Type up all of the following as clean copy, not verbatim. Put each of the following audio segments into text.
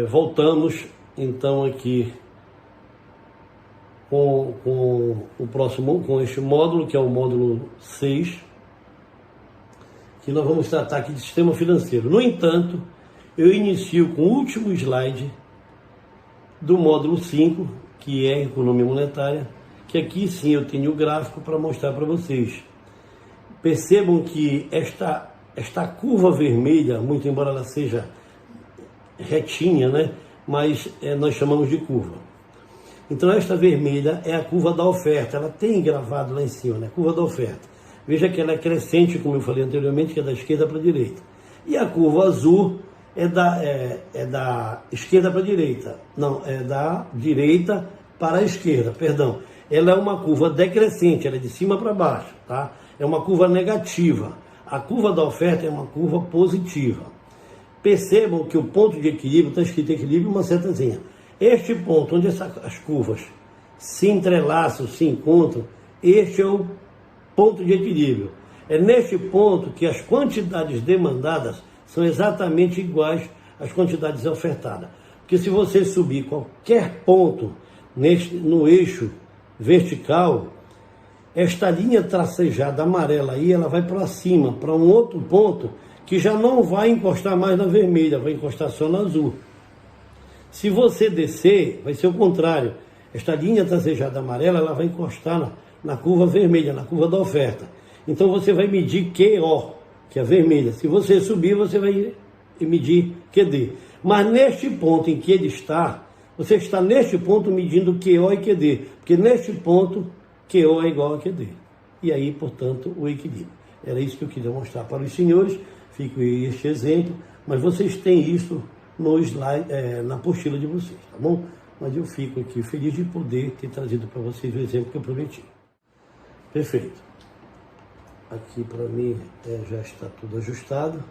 Voltamos então aqui com este módulo, que é o módulo 6, que nós vamos tratar aqui de sistema financeiro. No entanto, eu inicio com o último slide do módulo 5, que é economia monetária, que aqui sim eu tenho o gráfico para mostrar para vocês. Percebam que esta curva vermelha, muito embora ela seja retinha, né? Mas nós chamamos de curva. Então esta vermelha é a curva da oferta, ela tem gravado lá em cima, né? Curva da oferta. Veja que ela é crescente, como eu falei anteriormente, que é da esquerda para a direita. E a curva azul é da esquerda para a direita. Não, é da direita para a esquerda, perdão. Ela é uma curva decrescente, ela é de cima para baixo, tá? É uma curva negativa. A curva da oferta é uma curva positiva. Percebam que o ponto de equilíbrio, está escrito equilíbrio, uma setazinha. Este ponto, onde as curvas se entrelaçam, se encontram, este é o ponto de equilíbrio. É neste ponto que as quantidades demandadas são exatamente iguais às quantidades ofertadas. Porque se você subir qualquer ponto no eixo vertical, esta linha tracejada amarela aí, ela vai para cima, para um outro ponto que já não vai encostar mais na vermelha, vai encostar só na azul. Se você descer, vai ser o contrário. Esta linha tracejada amarela, ela vai encostar na curva vermelha, na curva da oferta. Então você vai medir QO, que é a vermelha. Se você subir, você vai medir QD. Mas neste ponto em que ele está, você está neste ponto medindo QO e QD, porque neste ponto QO é igual a QD. E aí, portanto, o equilíbrio. Era isso que eu queria mostrar para os senhores. Fico este exemplo, mas vocês têm isso no slide, na apostila de vocês, tá bom? Mas eu fico aqui feliz de poder ter trazido para vocês o exemplo que eu prometi. Perfeito. Aqui para mim já está tudo ajustado.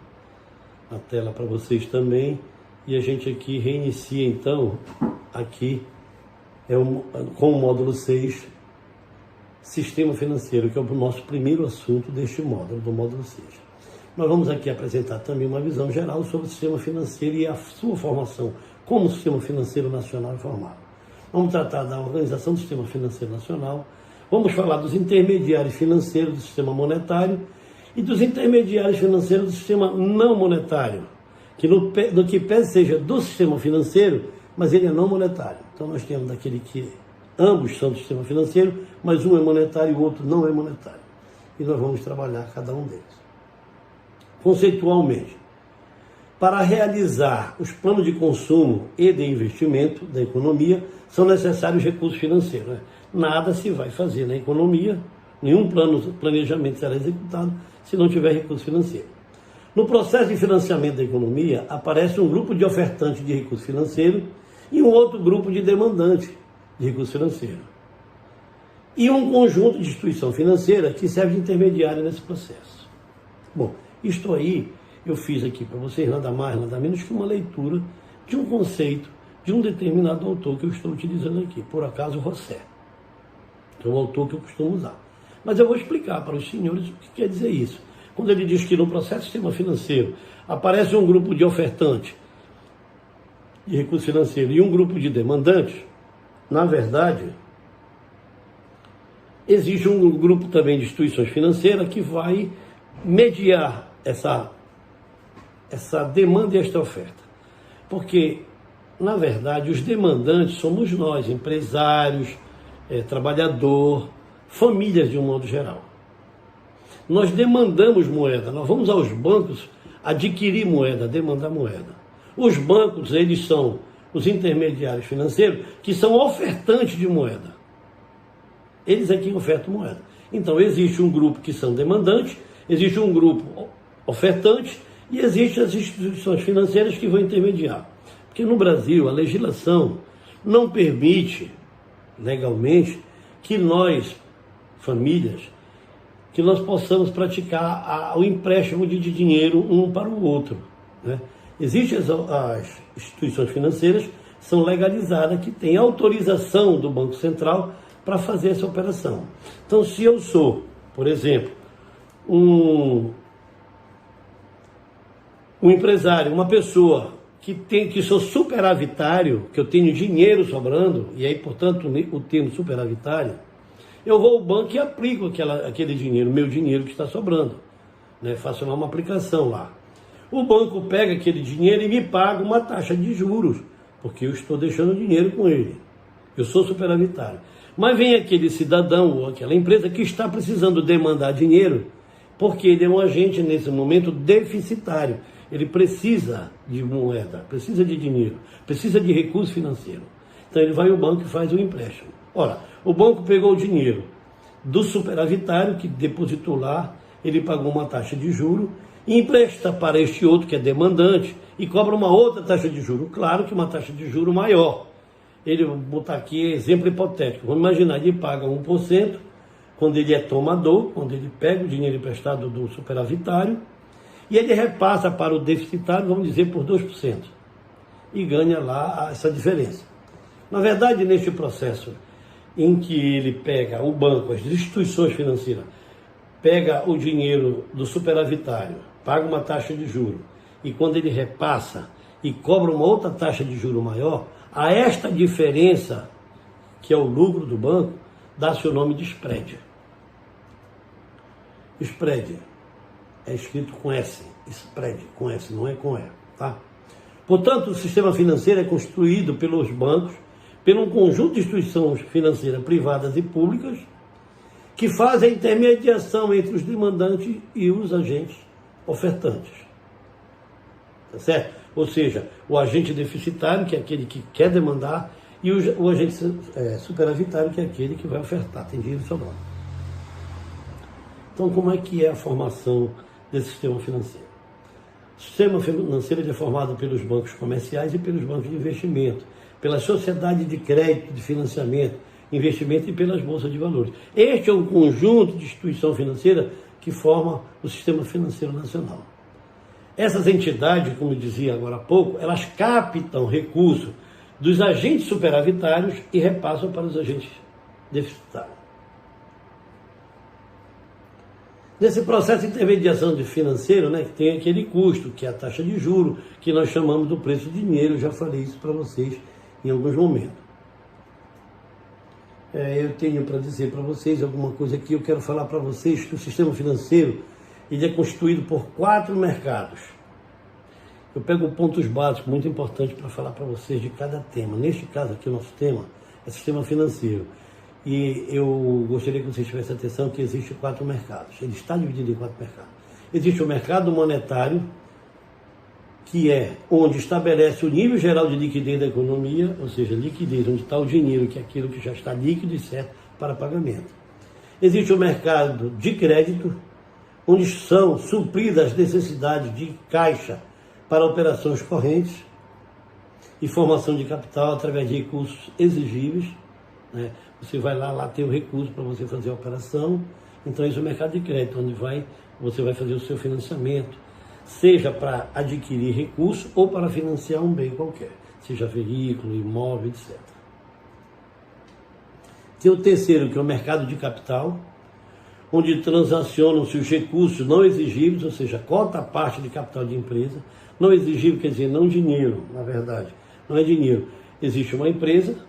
A tela para vocês também. E a gente aqui reinicia então, aqui com o módulo 6, sistema financeiro, que é o nosso primeiro assunto deste módulo, do módulo 6. Nós vamos aqui apresentar também uma visão geral sobre o sistema financeiro e a sua formação, como o sistema financeiro nacional é formado. Vamos tratar da organização do sistema financeiro nacional, vamos falar dos intermediários financeiros do sistema monetário e dos intermediários financeiros do sistema não monetário, que no que pese seja do sistema financeiro, mas ele é não monetário. Então nós temos aquele que ambos são do sistema financeiro, mas um é monetário e o outro não é monetário. E nós vamos trabalhar cada um deles. Conceitualmente, para realizar os planos de consumo e de investimento da economia, são necessários recursos financeiros, né? Nada se vai fazer na economia, nenhum planejamento será executado se não tiver recurso financeiro. No processo de financiamento da economia, aparece um grupo de ofertantes de recurso financeiro e um outro grupo de demandantes de recurso financeiro. E um conjunto de instituição financeira que serve de intermediário nesse processo. Bom, isto aí eu fiz aqui para vocês nada mais, nada menos que uma leitura de um conceito de um determinado autor que eu estou utilizando aqui, por acaso Rousseau, que é um autor que eu costumo usar. Mas eu vou explicar para os senhores o que quer dizer isso. Quando ele diz que no processo de sistema financeiro aparece um grupo de ofertantes de recurso financeiro e um grupo de demandantes, na verdade, existe um grupo também de instituições financeiras que vai mediar essa demanda e esta oferta. Porque, na verdade, os demandantes somos nós, empresários, trabalhador, famílias de um modo geral. Nós demandamos moeda, nós vamos aos bancos adquirir moeda, demandar moeda. Os bancos, eles são os intermediários financeiros que são ofertantes de moeda. Eles é quem ofertam moeda. Então, existe um grupo que são demandantes, existe um grupo ofertante e existem as instituições financeiras que vão intermediar. Porque no Brasil, a legislação não permite, legalmente, que nós, famílias, que nós possamos praticar o empréstimo de dinheiro um para o outro, né? Existem as instituições financeiras, são legalizadas, que têm autorização do Banco Central para fazer essa operação. Então, se eu sou, por exemplo, um empresário, uma pessoa que sou superavitário, que eu tenho dinheiro sobrando, e aí, portanto, o termo superavitário, eu vou ao banco e aplico aquele dinheiro, meu dinheiro que está sobrando, né? Faço lá uma aplicação lá. O banco pega aquele dinheiro e me paga uma taxa de juros, porque eu estou deixando dinheiro com ele. Eu sou superavitário. Mas vem aquele cidadão ou aquela empresa que está precisando demandar dinheiro, porque ele é um agente, nesse momento, deficitário. Ele precisa de moeda, precisa de dinheiro, precisa de recurso financeiro. Então ele vai ao banco e faz o empréstimo. Ora, o banco pegou o dinheiro do superavitário que depositou lá, ele pagou uma taxa de juro, e empresta para este outro que é demandante e cobra uma outra taxa de juro. Claro que uma taxa de juro maior. Ele, vou botar aqui exemplo hipotético, vamos imaginar, ele paga 1% quando ele é tomador, quando ele pega o dinheiro emprestado do superavitário, e ele repassa para o deficitário, vamos dizer, por 2%, e ganha lá essa diferença. Na verdade, neste processo em que ele pega o banco, as instituições financeiras, pega o dinheiro do superavitário, paga uma taxa de juro, e quando ele repassa e cobra uma outra taxa de juro maior, a esta diferença, que é o lucro do banco, dá-se o nome de spread. Spread é escrito com S, spread, com S, não é com E, tá? Portanto, o sistema financeiro é construído pelos bancos, pelo conjunto de instituições financeiras privadas e públicas, que fazem a intermediação entre os demandantes e os agentes ofertantes. Tá certo? Ou seja, o agente deficitário, que é aquele que quer demandar, e o agente superavitário, que é aquele que vai ofertar, tem dinheiro sobrando. Então, como é que é a formação desse sistema financeiro? O sistema financeiro é formado pelos bancos comerciais e pelos bancos de investimento, pela sociedade de crédito, de financiamento, investimento e pelas bolsas de valores. Este é um conjunto de instituição financeira que forma o sistema financeiro nacional. Essas entidades, como eu dizia agora há pouco, elas captam recursos dos agentes superavitários e repassam para os agentes deficitários. Nesse processo de intermediação financeira, né, tem aquele custo, que é a taxa de juros, que nós chamamos do preço do dinheiro. Eu já falei isso para vocês em alguns momentos. Eu tenho para dizer para vocês alguma coisa aqui. Eu quero falar para vocês que o sistema financeiro ele é constituído por 4 mercados. Eu pego pontos básicos muito importantes para falar para vocês de cada tema. Neste caso aqui, o nosso tema é sistema financeiro. E eu gostaria que vocês tivessem atenção que existem 4 mercados. Ele está dividido em 4 mercados. Existe o mercado monetário, que é onde estabelece o nível geral de liquidez da economia, ou seja, liquidez, onde está o dinheiro, que é aquilo que já está líquido e certo para pagamento. Existe o mercado de crédito, onde são supridas as necessidades de caixa para operações correntes e formação de capital através de recursos exigíveis, né? Você vai lá tem o recurso para você fazer a operação. Então esse é o mercado de crédito, onde você vai fazer o seu financiamento, seja para adquirir recurso ou para financiar um bem qualquer, seja veículo, imóvel, etc. Tem o terceiro, que é o mercado de capital, onde transacionam-se os recursos não exigíveis, ou seja, cota parte de capital de empresa. Não exigível quer dizer não dinheiro, na verdade, não é dinheiro. Existe uma empresa,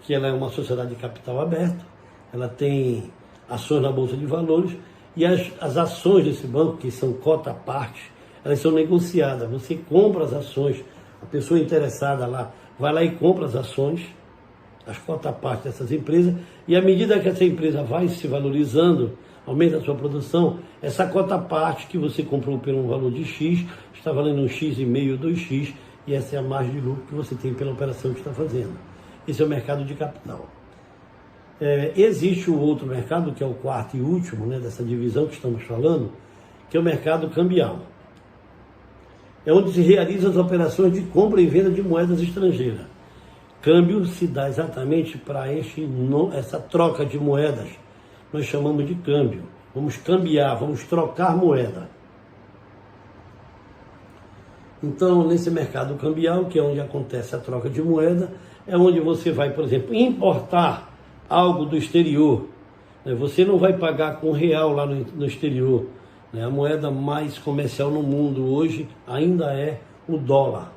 que ela é uma sociedade de capital aberto, ela tem ações na Bolsa de Valores, e as ações desse banco, que são cota parte, elas são negociadas. Você compra as ações, a pessoa interessada lá vai lá e compra as ações, as cota parte dessas empresas, e à medida que essa empresa vai se valorizando, aumenta a sua produção, essa cota parte que você comprou por um valor de X, está valendo 1,5x, 2x, e essa é a margem de lucro que você tem pela operação que está fazendo. Esse é o mercado de capital. Existe o outro mercado, que é o quarto e último, né, dessa divisão que estamos falando, que é o mercado cambial. É onde se realizam as operações de compra e venda de moedas estrangeiras. Câmbio se dá exatamente para essa troca de moedas. Nós chamamos de câmbio. Vamos cambiar, vamos trocar moeda. Então, nesse mercado cambial, que é onde acontece a troca de moeda, é onde você vai, por exemplo, importar algo do exterior. Você não vai pagar com real lá no exterior. A moeda mais comercial no mundo hoje ainda é o dólar.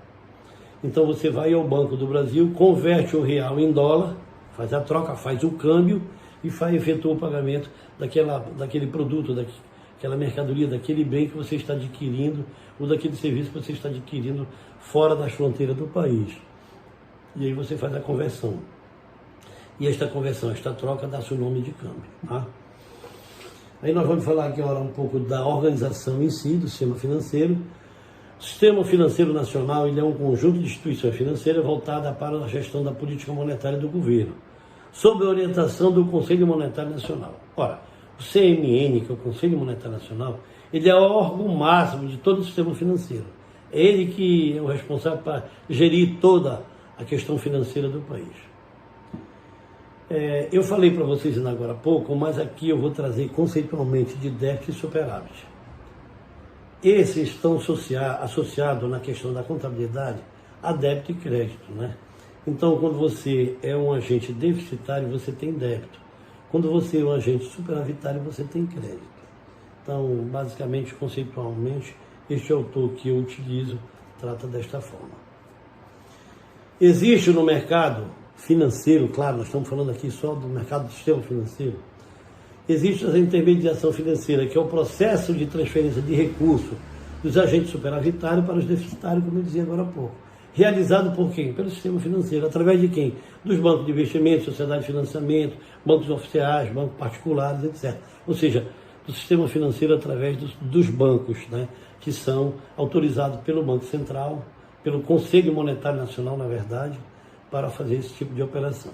Então você vai ao Banco do Brasil, converte o real em dólar, faz a troca, faz o câmbio e efetua o pagamento daquele produto, daquela mercadoria, daquele bem que você está adquirindo ou daquele serviço que você está adquirindo fora das fronteiras do país. E aí você faz a conversão. E esta conversão, esta troca, dá seu nome de câmbio. Tá? Aí nós vamos falar aqui agora um pouco da organização em si, do sistema financeiro. O Sistema Financeiro Nacional ele é um conjunto de instituições financeiras voltada para a gestão da política monetária do governo, sob a orientação do Conselho Monetário Nacional. Ora, o CMN, que é o Conselho Monetário Nacional, ele é o órgão máximo de todo o sistema financeiro. É ele que é o responsável para gerir toda a questão financeira do país. Eu falei para vocês ainda agora há pouco, mas aqui eu vou trazer conceitualmente de déficit e superávit. Esses estão associados na questão da contabilidade a débito e crédito, né? Então, quando você é um agente deficitário, você tem débito. Quando você é um agente superavitário, você tem crédito. Então, basicamente, conceitualmente, este autor que eu utilizo trata desta forma. Existe no mercado financeiro, claro, nós estamos falando aqui só do mercado do sistema financeiro, existe a intermediação financeira, que é o processo de transferência de recursos dos agentes superavitários para os deficitários, como eu dizia agora há pouco. Realizado por quem? Pelo sistema financeiro. Através de quem? Dos bancos de investimento, sociedade de financiamento, bancos oficiais, bancos particulares, etc. Ou seja, do sistema financeiro através dos bancos, né, que são autorizados pelo Banco Central, pelo Conselho Monetário Nacional, na verdade, para fazer esse tipo de operação.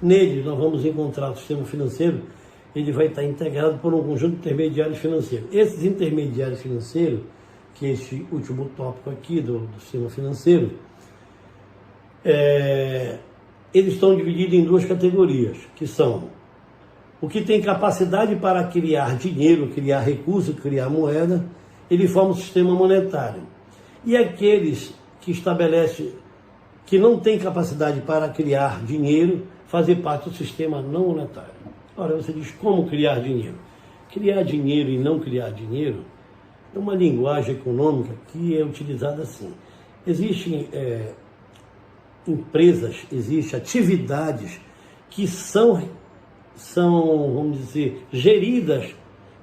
Nele, nós vamos encontrar o sistema financeiro, ele vai estar integrado por um conjunto de intermediários financeiros. Esses intermediários financeiros, que é este último tópico aqui do sistema financeiro, eles estão divididos em duas categorias, que são o que tem capacidade para criar dinheiro, criar recursos, criar moeda, ele forma o sistema monetário. E aqueles que estabelecem que não tem capacidade para criar dinheiro, fazer parte do sistema não monetário. Ora, você diz, como criar dinheiro? Criar dinheiro e não criar dinheiro é uma linguagem econômica que é utilizada assim. Existem empresas, existem atividades que são, vamos dizer, geridas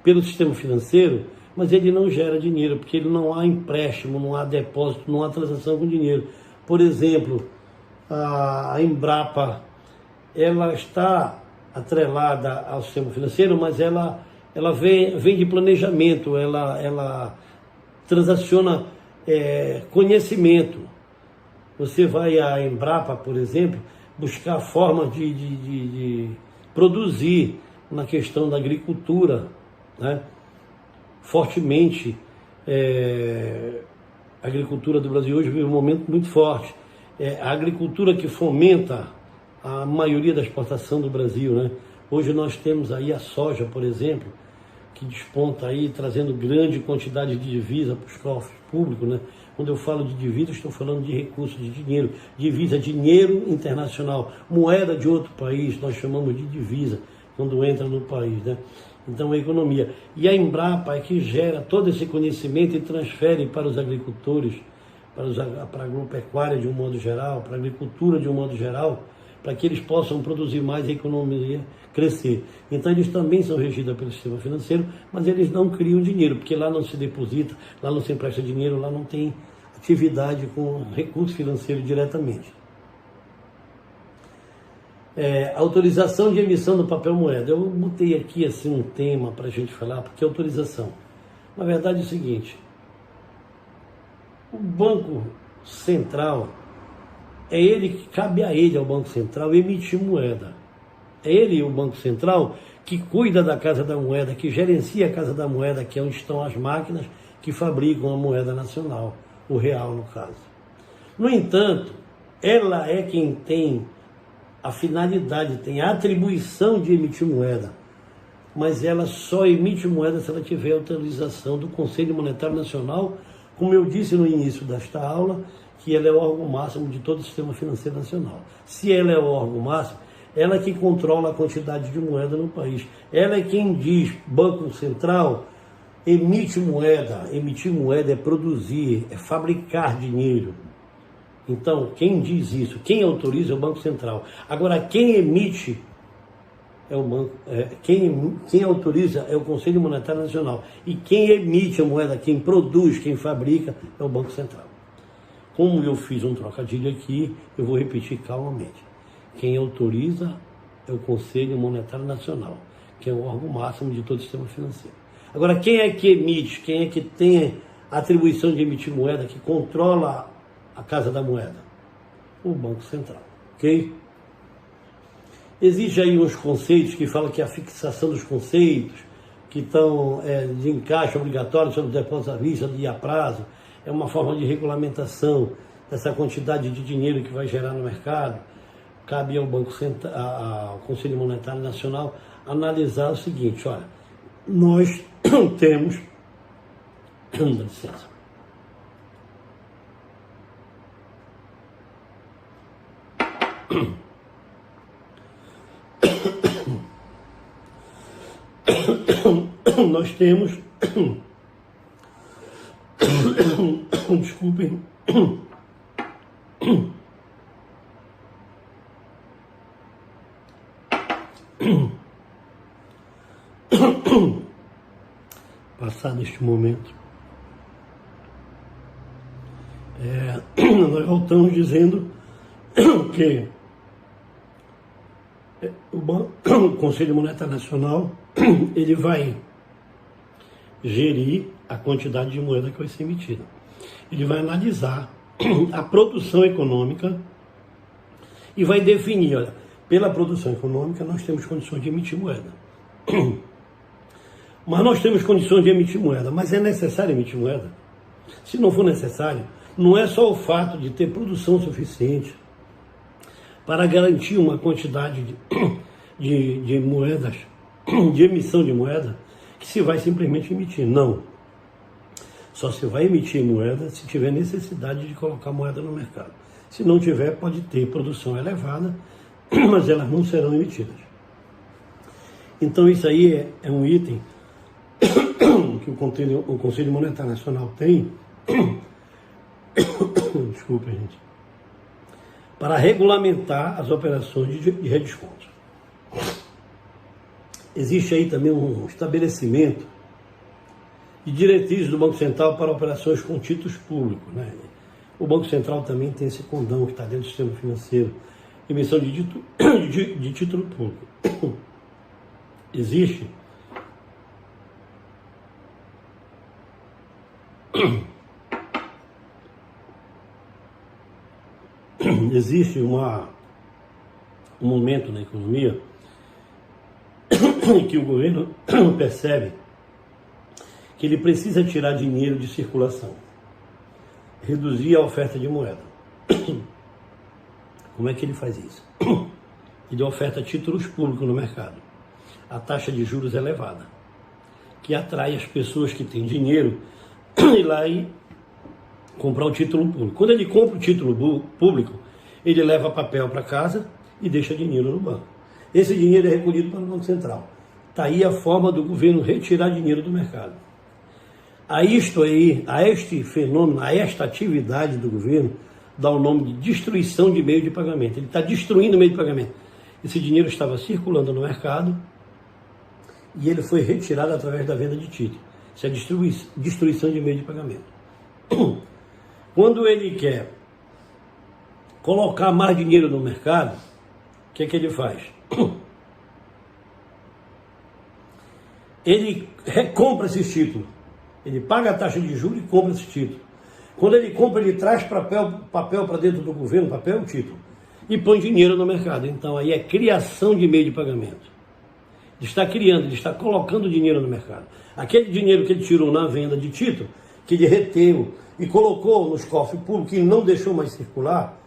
pelo sistema financeiro, mas ele não gera dinheiro, porque ele não há empréstimo, não há depósito, não há transação com dinheiro. Por exemplo, a Embrapa, ela está atrelada ao sistema financeiro, mas ela vem de planejamento, ela transaciona conhecimento. Você vai à Embrapa, por exemplo, buscar formas de produzir na questão da agricultura, né? Fortemente, a agricultura do Brasil hoje vive um momento muito forte. A agricultura que fomenta a maioria da exportação do Brasil, né? Hoje nós temos aí a soja, por exemplo, que desponta aí, trazendo grande quantidade de divisa para os cofres públicos, né? Quando eu falo de divisa, estou falando de recursos, de dinheiro. Divisa, dinheiro internacional. Moeda de outro país, nós chamamos de divisa, quando entra no país, né? Então, a economia. E a Embrapa é que gera todo esse conhecimento e transfere para os agricultores, para a agropecuária de um modo geral, para a agricultura de um modo geral, para que eles possam produzir mais e a economia crescer. Então, eles também são regidos pelo sistema financeiro, mas eles não criam dinheiro, porque lá não se deposita, lá não se empresta dinheiro, lá não tem atividade com recurso financeiro diretamente. Autorização de emissão do papel moeda. Eu botei aqui assim um tema para a gente falar, porque autorização. Na verdade é o seguinte, o Banco Central, cabe a ele, ao Banco Central, emitir moeda. É ele, o Banco Central, que cuida da Casa da Moeda, que gerencia a Casa da Moeda, que é onde estão as máquinas que fabricam a moeda nacional, o real no caso. No entanto, ela é quem tem a finalidade, tem a atribuição de emitir moeda, mas ela só emite moeda se ela tiver autorização do Conselho Monetário Nacional, como eu disse no início desta aula, que ela é o órgão máximo de todo o sistema financeiro nacional. Se ela é o órgão máximo, ela é que controla a quantidade de moeda no país. Ela é quem diz, Banco Central, emite moeda. Emitir moeda é produzir, é fabricar dinheiro. Então, quem diz isso, quem autoriza é o Banco Central. Agora, quem emite é o banco, quem autoriza é o Conselho Monetário Nacional. E quem emite a moeda, quem produz, quem fabrica é o Banco Central. Como eu fiz um trocadilho aqui, eu vou repetir calmamente. Quem autoriza é o Conselho Monetário Nacional, que é o órgão máximo de todo o sistema financeiro. Agora, quem é que emite, quem é que tem a atribuição de emitir moeda, que controla a Casa da Moeda? O Banco Central, ok? Existe aí uns conceitos que falam que a fixação dos conceitos, que estão de encaixe obrigatório sobre depósito à vista e a prazo, é uma forma de regulamentação dessa quantidade de dinheiro que vai gerar no mercado. Cabe ao Banco Central, ao Conselho Monetário Nacional analisar o seguinte: olha, nós temos, dá licença, nós temos, desculpem, passado este momento, nós voltamos dizendo que o Conselho Monetário Nacional ele vai gerir a quantidade de moeda que vai ser emitida. Ele vai analisar a produção econômica e vai definir, olha, pela produção econômica nós temos condições de emitir moeda. Mas nós temos condições de emitir moeda, mas é necessário emitir moeda? Se não for necessário, não é só o fato de ter produção suficiente para garantir uma quantidade de moedas, de emissão de moeda, que se vai simplesmente emitir. Não. Só se vai emitir moeda se tiver necessidade de colocar moeda no mercado. Se não tiver, pode ter produção elevada, mas elas não serão emitidas. Então isso aí é um item que o Conselho Monetário Nacional tem, desculpa, gente, para regulamentar as operações de redesconto. Existe aí também um estabelecimento de diretrizes do Banco Central para operações com títulos públicos, né? O Banco Central também tem esse condão que está dentro do sistema financeiro, emissão de título público. Existe um momento na economia em que o governo percebe que ele precisa tirar dinheiro de circulação, reduzir a oferta de moeda. Como é que ele faz isso? Ele oferta títulos públicos no mercado. A taxa de juros é elevada, que atrai as pessoas que têm dinheiro ir lá e comprar o título público. Quando ele compra o título público, ele leva papel para casa e deixa dinheiro no banco. Esse dinheiro é recolhido pelo Banco Central. Está aí a forma do governo retirar dinheiro do mercado. A este fenômeno, a esta atividade do governo, dá o nome de destruição de meio de pagamento. Ele está destruindo o meio de pagamento. Esse dinheiro estava circulando no mercado e ele foi retirado através da venda de título. Isso é destruição de meio de pagamento. Quando ele quer colocar mais dinheiro no mercado, o que é que ele faz? Ele recompra esses títulos. Ele paga a taxa de juros e compra esse título. Quando ele compra, ele traz papel para dentro do governo, papel, título, e põe dinheiro no mercado. Então aí é criação de meio de pagamento. Ele está criando, ele está colocando dinheiro no mercado. Aquele dinheiro que ele tirou na venda de título, que ele reteu e colocou nos cofres públicos e não deixou mais circular,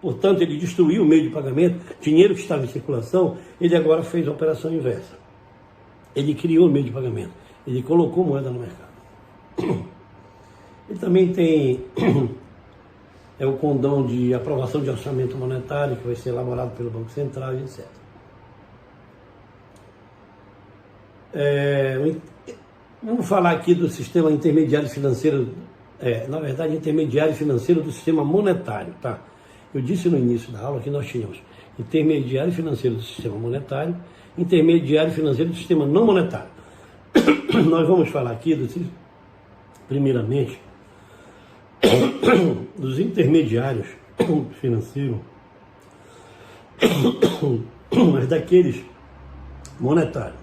portanto ele destruiu o meio de pagamento, dinheiro que estava em circulação, ele agora fez a operação inversa. Ele criou o meio de pagamento, ele colocou moeda no mercado. Ele também tem o condão de aprovação de orçamento monetário, que vai ser elaborado pelo Banco Central, etc. Vamos falar aqui do sistema intermediário financeiro na verdade, intermediário financeiro do sistema monetário, tá? Eu disse no início da aula que nós tínhamos intermediário financeiro do sistema monetário, intermediário financeiro do sistema não monetário. Nós vamos falar aqui, primeiramente, dos intermediários financeiros, mas daqueles monetários.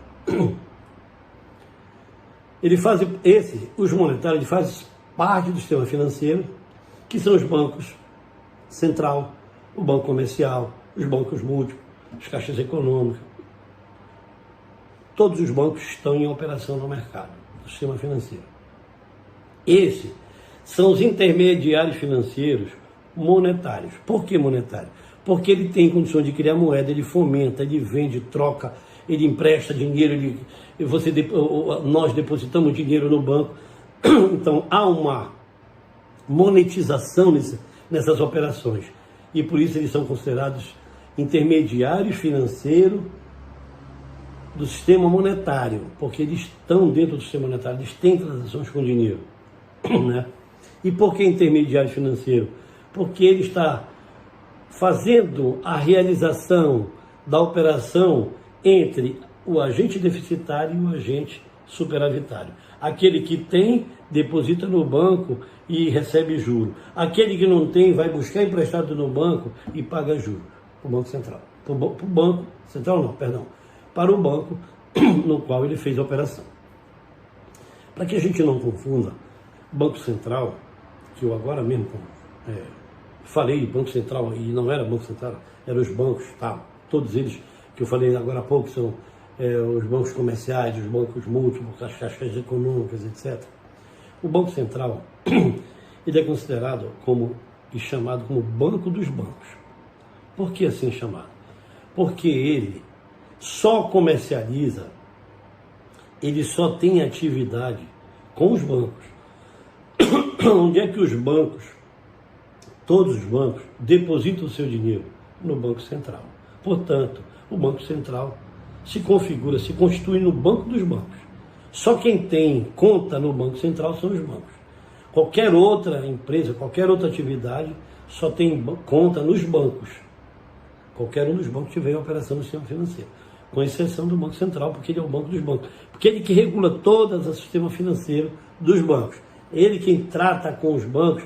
Os monetários fazem parte do sistema financeiro, que são os bancos central, o banco comercial, os bancos múltiplos, as caixas econômicas. Todos os bancos estão em operação no mercado, no sistema financeiro. Esses são os intermediários financeiros monetários. Por que monetário? Porque ele tem condições de criar moeda, ele fomenta, ele vende, troca, ele empresta dinheiro, nós depositamos dinheiro no banco. Então há uma monetização nessas operações. E por isso eles são considerados intermediários financeiros do sistema monetário, porque eles estão dentro do sistema monetário, eles têm transações com dinheiro, né? E por que intermediário financeiro? Porque ele está fazendo a realização da operação entre o agente deficitário e o agente superavitário. Aquele que tem, deposita no banco e recebe juro. Aquele que não tem, vai buscar emprestado no banco e paga juro. Para o Banco Central. Para o Banco Central não, perdão. Para o banco no qual ele fez a operação. Para que a gente não confunda, Banco Central, que eu agora mesmo falei Banco Central, e não era Banco Central, eram os bancos, tá? Todos eles que eu falei agora há pouco são os bancos comerciais, os bancos múltiplos, as caixas econômicas, etc. O Banco Central, ele é considerado e chamado como Banco dos Bancos. Por que assim chamado? Porque ele só comercializa, ele só tem atividade com os bancos. Onde é que os bancos, todos os bancos, depositam o seu dinheiro? No Banco Central. Portanto, o Banco Central se constitui no Banco dos Bancos. Só quem tem conta no Banco Central são os bancos. Qualquer outra empresa, qualquer outra atividade, só tem conta nos bancos. Qualquer um dos bancos tiver operação no sistema financeiro. Com exceção do Banco Central, porque ele é o banco dos bancos. Porque ele que regula todo o sistema financeiro dos bancos. Ele quem trata com os bancos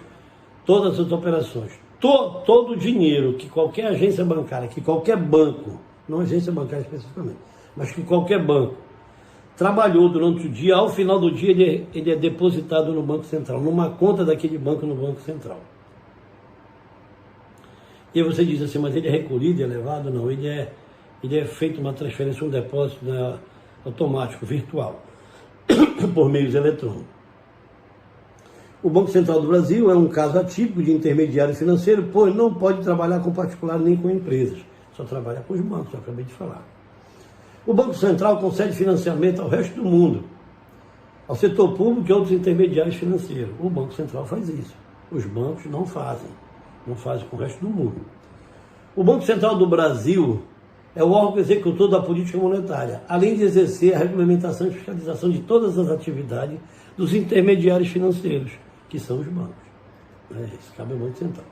todas as operações. Todo o dinheiro que qualquer agência bancária, que qualquer banco, não agência bancária especificamente, mas que qualquer banco trabalhou durante o dia, ao final do dia ele é depositado no Banco Central, numa conta daquele banco no Banco Central. E você diz assim, mas ele é recolhido, é levado? Não, ele é feito uma transferência, um depósito automático, virtual, por meios eletrônicos. O Banco Central do Brasil é um caso atípico de intermediário financeiro, pois não pode trabalhar com particular nem com empresas, só trabalha com os bancos, eu acabei de falar. O Banco Central concede financiamento ao resto do mundo, ao setor público e outros intermediários financeiros. O Banco Central faz isso, os bancos não fazem com o resto do mundo. O Banco Central do Brasil é o órgão executor da política monetária, além de exercer a regulamentação e fiscalização de todas as atividades dos intermediários financeiros, que são os bancos. Isso cabe ao Banco Central.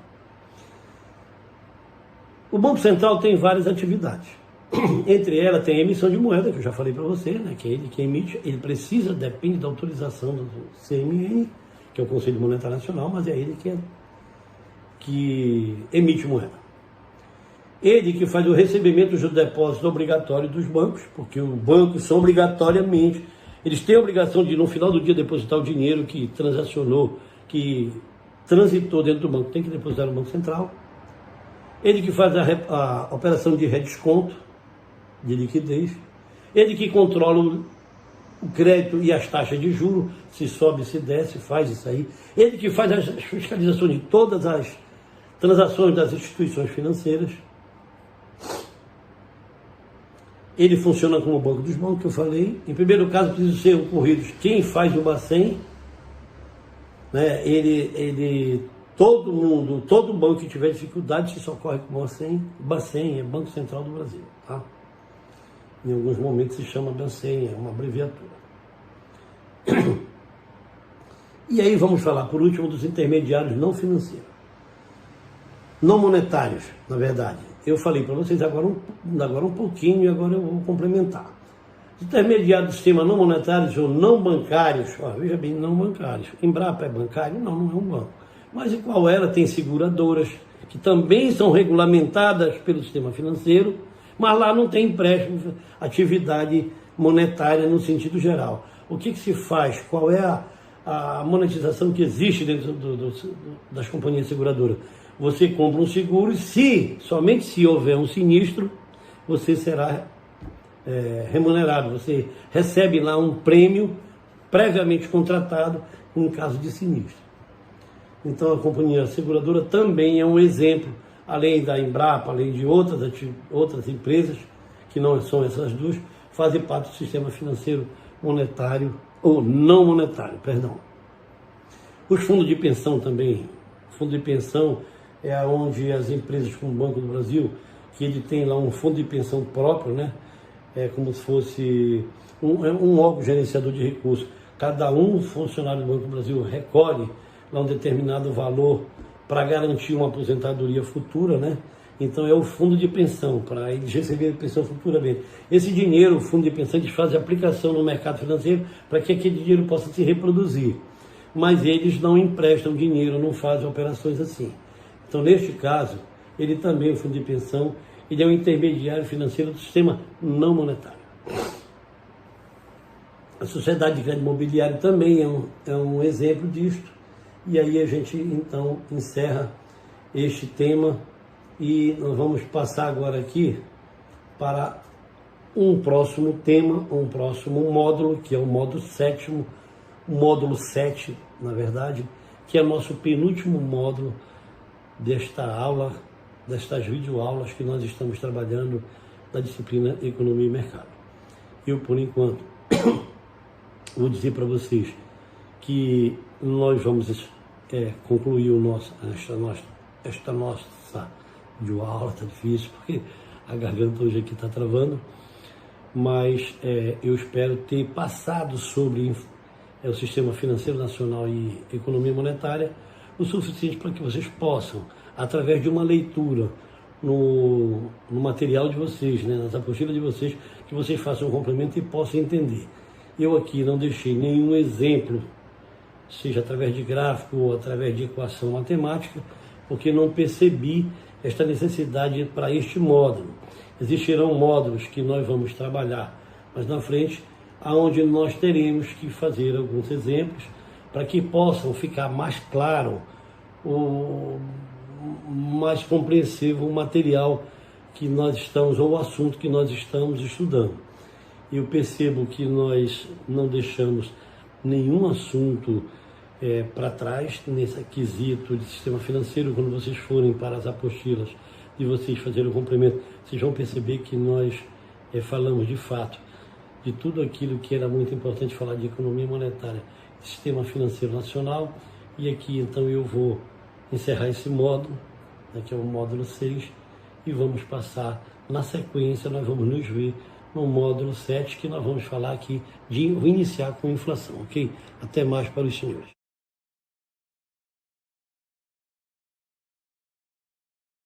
O Banco Central tem várias atividades. Entre elas tem a emissão de moeda, que eu já falei para você, né, que é ele que emite, depende da autorização do CMN, que é o Conselho Monetário Nacional, mas é ele que emite moeda. Ele que faz o recebimento do depósito obrigatório dos bancos, porque os bancos são obrigatoriamente, eles têm a obrigação de, no final do dia, depositar o dinheiro que transacionou, que transitou dentro do banco, tem que depositar no Banco Central. Ele que faz a operação de redesconto, de liquidez. Ele que controla o crédito e as taxas de juros, se sobe, se desce, faz isso aí. Ele que faz a fiscalização de todas as transações das instituições financeiras. Ele funciona como o Banco dos Bancos, que eu falei. Em primeiro caso, precisa ser ocorridos quem faz o Bacen, né? Todo banco que tiver dificuldade se socorre com o Bacen. Bacen é Banco Central do Brasil, tá? Em alguns momentos se chama Bacen, é uma abreviatura. E aí vamos falar, por último, dos intermediários não financeiros. Não monetários, na verdade. Eu falei para vocês agora um pouquinho e agora eu vou complementar. Os intermediários do sistema não monetários ou não bancários, veja bem, não bancários. Embrapa é bancário? Não, não é um banco. Mas igual ela tem seguradoras, que também são regulamentadas pelo sistema financeiro, mas lá não tem empréstimo, atividade monetária no sentido geral. O que se faz? Qual é a monetização que existe dentro das companhias seguradoras? Você compra um seguro e somente se houver um sinistro, você será remunerado. Você recebe lá um prêmio previamente contratado em caso de sinistro. Então a companhia seguradora também é um exemplo, além da Embrapa, além de outras empresas, que não são essas duas, fazem parte do sistema financeiro monetário, ou não monetário, perdão. Os fundos de pensão também. Fundo de pensão é onde as empresas como o Banco do Brasil, que ele tem lá um fundo de pensão próprio, né? É como se fosse um órgão gerenciador de recursos. Cada funcionário do Banco do Brasil recolhe lá um determinado valor para garantir uma aposentadoria futura, né? Então é o fundo de pensão, para eles receberem pensão futuramente. Esse dinheiro, o fundo de pensão, eles fazem aplicação no mercado financeiro para que aquele dinheiro possa se reproduzir. Mas eles não emprestam dinheiro, não fazem operações assim. Então, neste caso, ele também, o fundo de pensão, ele é um intermediário financeiro do sistema não monetário. A sociedade de crédito imobiliário também é um exemplo disto. E aí a gente, então, encerra este tema e nós vamos passar agora aqui para um próximo tema, um próximo módulo, que é o módulo 7º, módulo 7, na verdade, que é nosso penúltimo módulo desta aula, destas videoaulas que nós estamos trabalhando na disciplina Economia e Mercado. Eu, por enquanto, vou dizer para vocês que nós vamos concluir esta nossa videoaula. Está difícil, porque a garganta hoje aqui está travando, mas eu espero ter passado sobre o Sistema Financeiro Nacional e Economia Monetária o suficiente para que vocês possam, através de uma leitura no material de vocês, né, nas apostilas de vocês, que vocês façam um complemento e possam entender. Eu aqui não deixei nenhum exemplo, seja através de gráfico ou através de equação matemática, porque não percebi esta necessidade para este módulo. Existirão módulos que nós vamos trabalhar mais na frente, aonde nós teremos que fazer alguns exemplos para que possam ficar mais claro, mais compreensível o material que nós estamos, ou o assunto que nós estamos estudando. Eu percebo que nós não deixamos nenhum assunto para trás nesse quesito de sistema financeiro. Quando vocês forem para as apostilas de vocês fazerem o complemento, vocês vão perceber que nós falamos de fato de tudo aquilo que era muito importante falar de economia monetária, sistema financeiro nacional. E aqui então eu vou encerrar esse módulo, que é o módulo 6, e vamos passar na sequência, nós vamos nos ver no módulo 7, que nós vamos falar aqui de iniciar com inflação, ok? Até mais para os senhores.